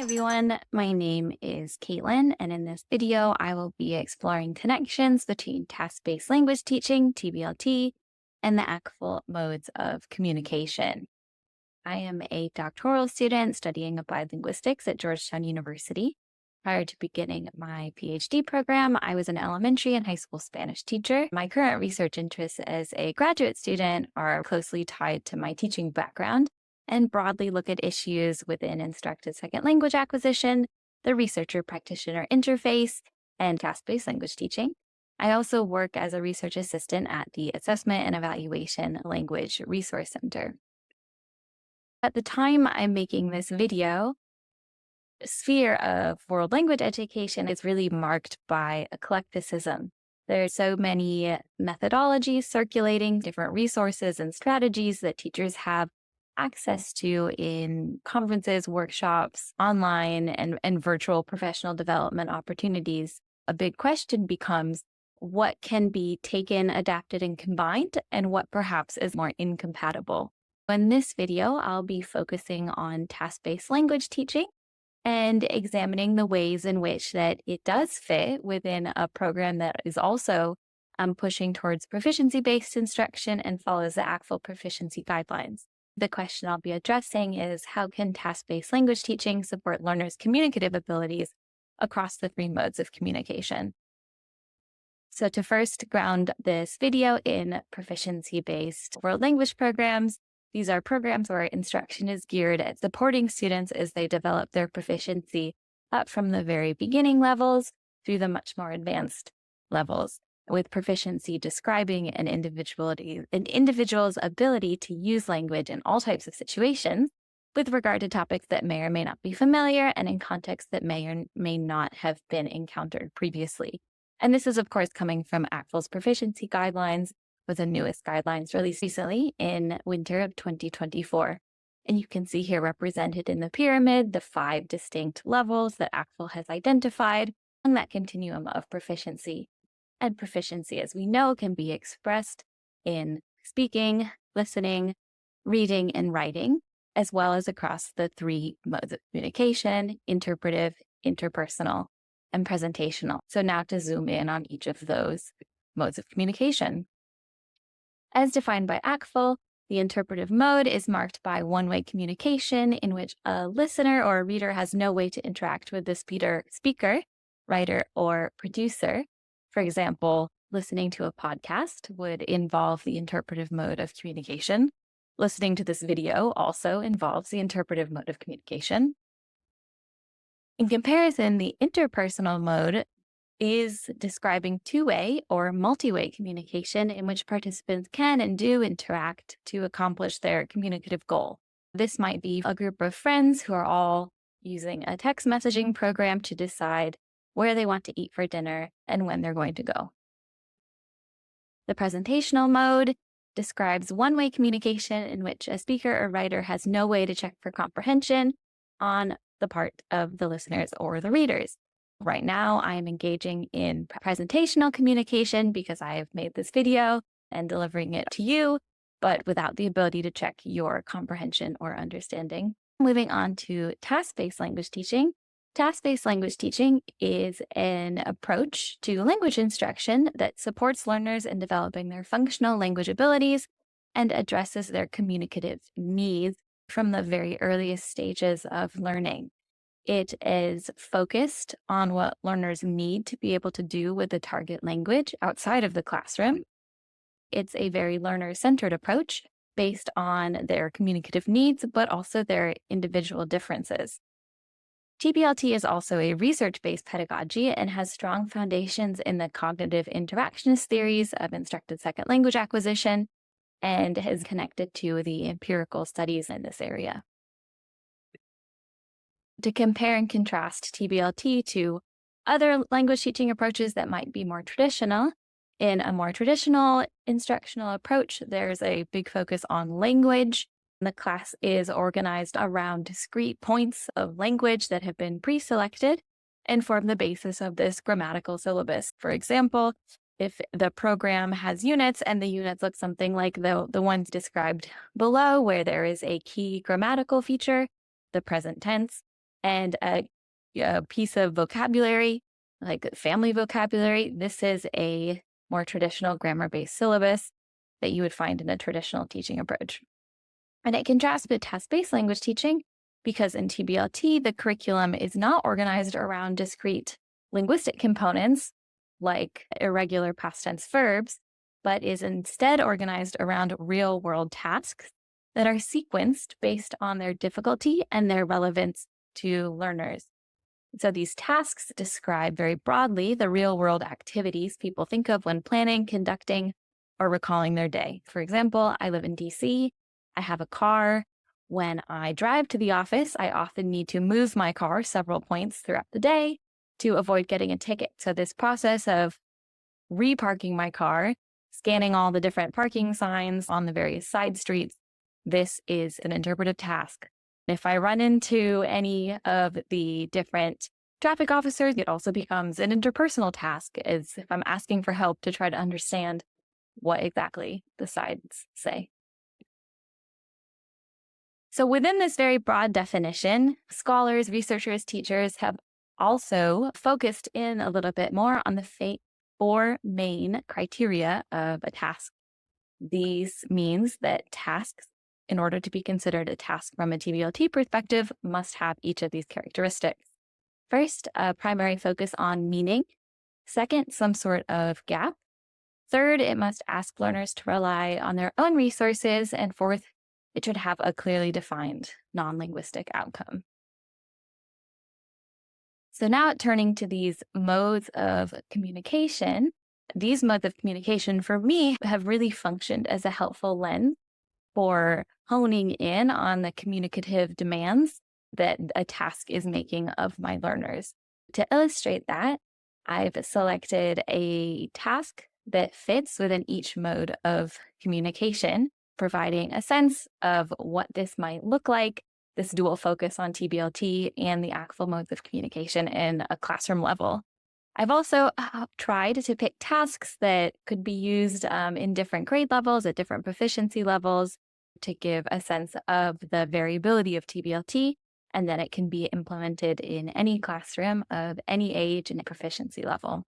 everyone, my name is Caitlyn, and in this video, I will be exploring connections between task-based language teaching, TBLT, and the ACTFL modes of communication. I am a doctoral student studying applied linguistics at Georgetown University. Prior to beginning my PhD program, I was an elementary and high school Spanish teacher. My current research interests as a graduate student are closely tied to my teaching background and broadly look at issues within instructed second language acquisition, the researcher-practitioner interface, and task-based language teaching. I also work as a research assistant at the Assessment and Evaluation Language Resource Center. At the time I'm making this video, the sphere of world language education is really marked by eclecticism. There's so many methodologies circulating, different resources and strategies that teachers have access to in conferences, workshops, online, and virtual professional development opportunities. A big question becomes what can be taken, adapted, and combined, and what perhaps is more incompatible. In this video, I'll be focusing on task-based language teaching and examining the ways in which that it does fit within a program that is also pushing towards proficiency-based instruction and follows the ACTFL proficiency guidelines. The question I'll be addressing is how can task-based language teaching support learners' communicative abilities across the three modes of communication? So to first ground this video in proficiency-based world language programs, these are programs where instruction is geared at supporting students as they develop their proficiency up from the very beginning levels through the much more advanced levels, with proficiency describing an individual's ability to use language in all types of situations with regard to topics that may or may not be familiar and in contexts that may or may not have been encountered previously. And this is, of course, coming from ACTFL's proficiency guidelines, with the newest guidelines released recently in winter of 2024. And you can see here represented in the pyramid the 5 distinct levels that ACTFL has identified on that continuum of proficiency. And proficiency, as we know, can be expressed in speaking, listening, reading, and writing, as well as across the 3 modes of communication: interpretive, interpersonal, and presentational. So now to zoom in on each of those modes of communication. As defined by ACTFL, the interpretive mode is marked by one-way communication in which a listener or a reader has no way to interact with the speaker, writer, or producer. For example, listening to a podcast would involve the interpretive mode of communication. Listening to this video also involves the interpretive mode of communication. In comparison, the interpersonal mode is describing two-way or multi-way communication in which participants can and do interact to accomplish their communicative goal. This might be a group of friends who are all using a text messaging program to decide where they want to eat for dinner and when they're going to go. The presentational mode describes one-way communication in which a speaker or writer has no way to check for comprehension on the part of the listeners or the readers. Right now, I am engaging in presentational communication because I have made this video and delivering it to you, but without the ability to check your comprehension or understanding. Moving on to task-based language teaching. Task-based language teaching is an approach to language instruction that supports learners in developing their functional language abilities and addresses their communicative needs from the very earliest stages of learning. It is focused on what learners need to be able to do with the target language outside of the classroom. It's a very learner-centered approach based on their communicative needs, but also their individual differences. TBLT is also a research-based pedagogy and has strong foundations in the cognitive interactionist theories of instructed second language acquisition and is connected to the empirical studies in this area. To compare and contrast TBLT to other language teaching approaches that might be more traditional, in a more traditional instructional approach, there's a big focus on language. The class is organized around discrete points of language that have been pre-selected and form the basis of this grammatical syllabus. For example, if the program has units and the units look something like the ones described below, where there is a key grammatical feature, the present tense, and a piece of vocabulary, like family vocabulary. This is a more traditional grammar-based syllabus that you would find in a traditional teaching approach. And it contrasts with task-based language teaching because in TBLT, the curriculum is not organized around discrete linguistic components like irregular past tense verbs, but is instead organized around real-world tasks that are sequenced based on their difficulty and their relevance to learners. So these tasks describe very broadly the real-world activities people think of when planning, conducting, or recalling their day. For example, I live in DC. I have a car. When I drive to the office, I often need to move my car several points throughout the day to avoid getting a ticket. So this process of reparking my car, scanning all the different parking signs on the various side streets, this is an interpretive task. If I run into any of the different traffic officers, it also becomes an interpersonal task, as if I'm asking for help to try to understand what exactly the signs say. So within this very broad definition, scholars, researchers, teachers have also focused in a little bit more on the 4 main criteria of a task. These means that tasks, in order to be considered a task from a TBLT perspective, must have each of these characteristics. First, a primary focus on meaning. Second, some sort of gap. Third, it must ask learners to rely on their own resources. And fourth, it should have a clearly defined non-linguistic outcome. So now turning to these modes of communication, these modes of communication for me have really functioned as a helpful lens for honing in on the communicative demands that a task is making of my learners. To illustrate that, I've selected a task that fits within each mode of communication, providing a sense of what this might look like, this dual focus on TBLT and the ACTFL modes of communication in a classroom level. I've also tried to pick tasks that could be used in different grade levels, at different proficiency levels, to give a sense of the variability of TBLT, and that it can be implemented in any classroom of any age and proficiency level.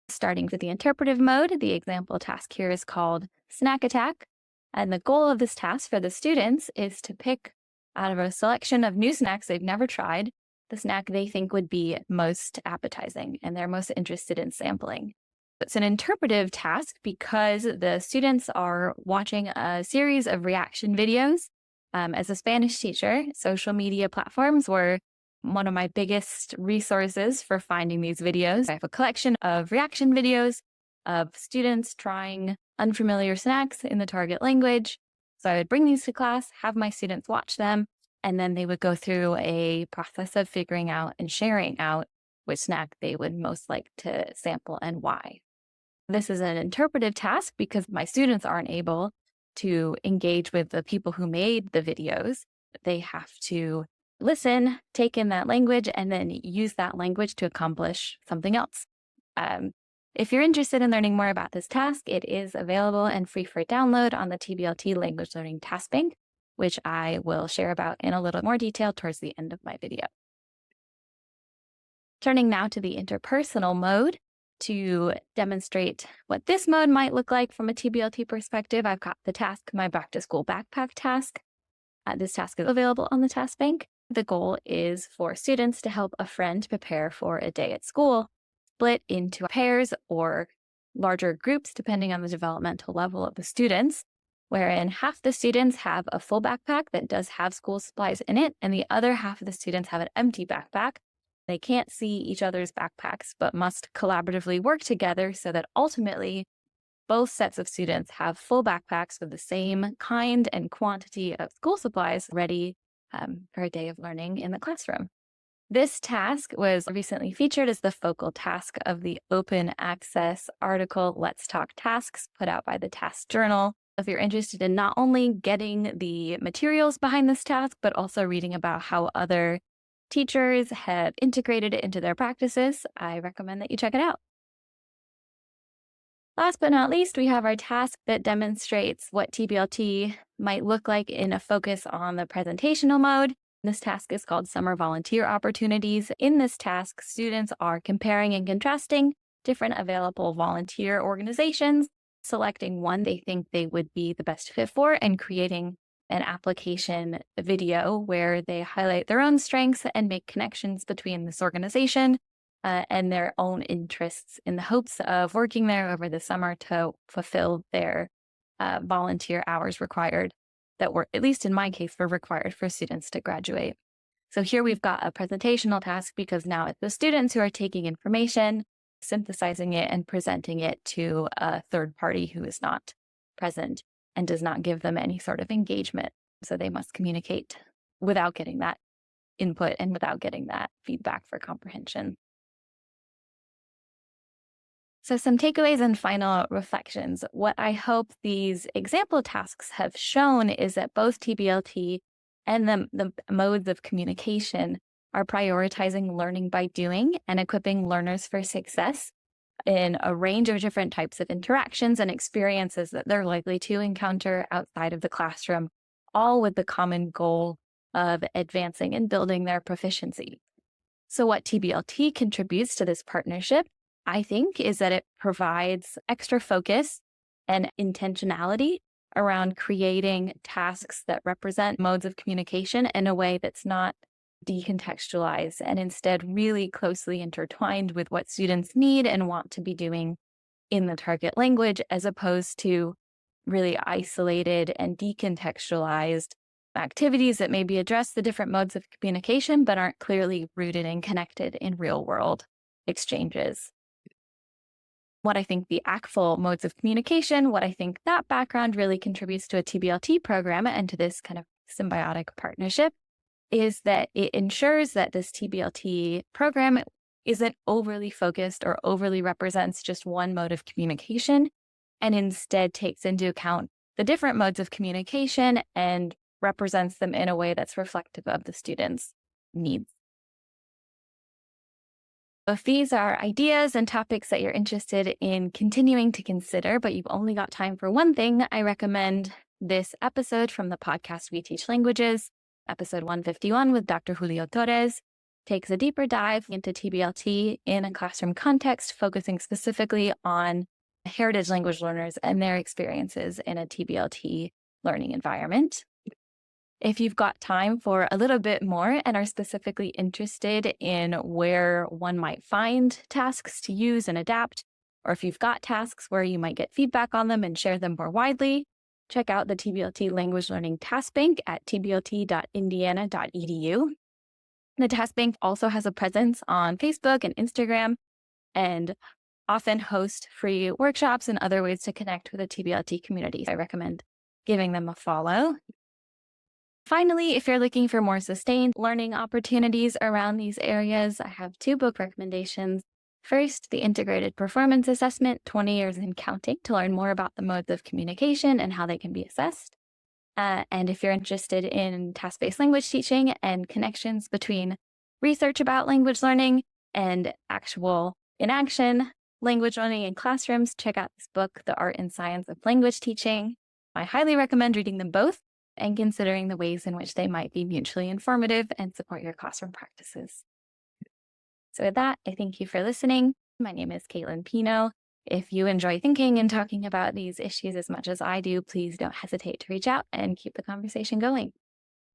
Starting with the interpretive mode, the example task here is called Snack Attack. And the goal of this task for the students is to pick out of a selection of new snacks they've never tried, the snack they think would be most appetizing and they're most interested in sampling. It's an interpretive task because the students are watching a series of reaction videos. As a Spanish teacher, social media platforms were one of my biggest resources for finding these videos. I have a collection of reaction videos of students trying unfamiliar snacks in the target language. So I would bring these to class, have my students watch them, and then they would go through a process of figuring out and sharing out which snack they would most like to sample and why. This is an interpretive task because my students aren't able to engage with the people who made the videos. They have to listen, take in that language, and then use that language to accomplish something else. If you're interested in learning more about this task, it is available and free for download on the TBLT Language Learning Task Bank, which I will share about in a little more detail towards the end of my video. Turning now to the interpersonal mode, to demonstrate what this mode might look like from a TBLT perspective, I've got the task, my back to school backpack task. This task is available on the task bank. The goal is for students to help a friend prepare for a day at school, split into pairs or larger groups, depending on the developmental level of the students, wherein half the students have a full backpack that does have school supplies in it, and the other half of the students have an empty backpack. They can't see each other's backpacks, but must collaboratively work together so that ultimately both sets of students have full backpacks with the same kind and quantity of school supplies ready for a day of learning in the classroom. This task was recently featured as the focal task of the open access article, Let's Talk Tasks, put out by the Task Journal. If you're interested in not only getting the materials behind this task, but also reading about how other teachers have integrated it into their practices, I recommend that you check it out. Last but not least, we have our task that demonstrates what TBLT might look like in a focus on the presentational mode. This task is called Summer Volunteer Opportunities. In this task, students are comparing and contrasting different available volunteer organizations, selecting one they think they would be the best fit for, and creating an application video where they highlight their own strengths and make connections between this organization and their own interests in the hopes of working there over the summer to fulfill their volunteer hours required that were, at least in my case, were required for students to graduate. So here we've got a presentational task because now it's the students who are taking information, synthesizing it, and presenting it to a third party who is not present and does not give them any sort of engagement. So they must communicate without getting that input and without getting that feedback for comprehension. So some takeaways and final reflections. What I hope these example tasks have shown is that both TBLT and the modes of communication are prioritizing learning by doing and equipping learners for success in a range of different types of interactions and experiences that they're likely to encounter outside of the classroom, all with the common goal of advancing and building their proficiency. So what TBLT contributes to this partnership, I think, is that it provides extra focus and intentionality around creating tasks that represent modes of communication in a way that's not decontextualized and instead really closely intertwined with what students need and want to be doing in the target language, as opposed to really isolated and decontextualized activities that maybe address the different modes of communication but aren't clearly rooted and connected in real world exchanges. What I think the ACTFL modes of communication, what I think that background really contributes to a TBLT program and to this kind of symbiotic partnership is that it ensures that this TBLT program isn't overly focused or overly represents just one mode of communication, and instead takes into account the different modes of communication and represents them in a way that's reflective of the students' needs. If these are ideas and topics that you're interested in continuing to consider, but you've only got time for one thing, I recommend this episode from the podcast We Teach Languages. Episode 151 with Dr. Julio Torres takes a deeper dive into TBLT in a classroom context, focusing specifically on heritage language learners and their experiences in a TBLT learning environment. If you've got time for a little bit more and are specifically interested in where one might find tasks to use and adapt, or if you've got tasks where you might get feedback on them and share them more widely, check out the TBLT Language Learning Task Bank at tblt.indiana.edu. The Task Bank also has a presence on Facebook and Instagram and often host free workshops and other ways to connect with the TBLT community. I recommend giving them a follow. Finally, if you're looking for more sustained learning opportunities around these areas, I have 2 book recommendations. First, the Integrated Performance Assessment, 20 Years and Counting, to learn more about the modes of communication and how they can be assessed. And if you're interested in task-based language teaching and connections between research about language learning and actual in-action language learning in classrooms, check out this book, The Art and Science of Language Teaching. I highly recommend reading them both and considering the ways in which they might be mutually informative and support your classroom practices. So with that, I thank you for listening. My name is Caitlyn Pineault. If you enjoy thinking and talking about these issues as much as I do, please don't hesitate to reach out and keep the conversation going.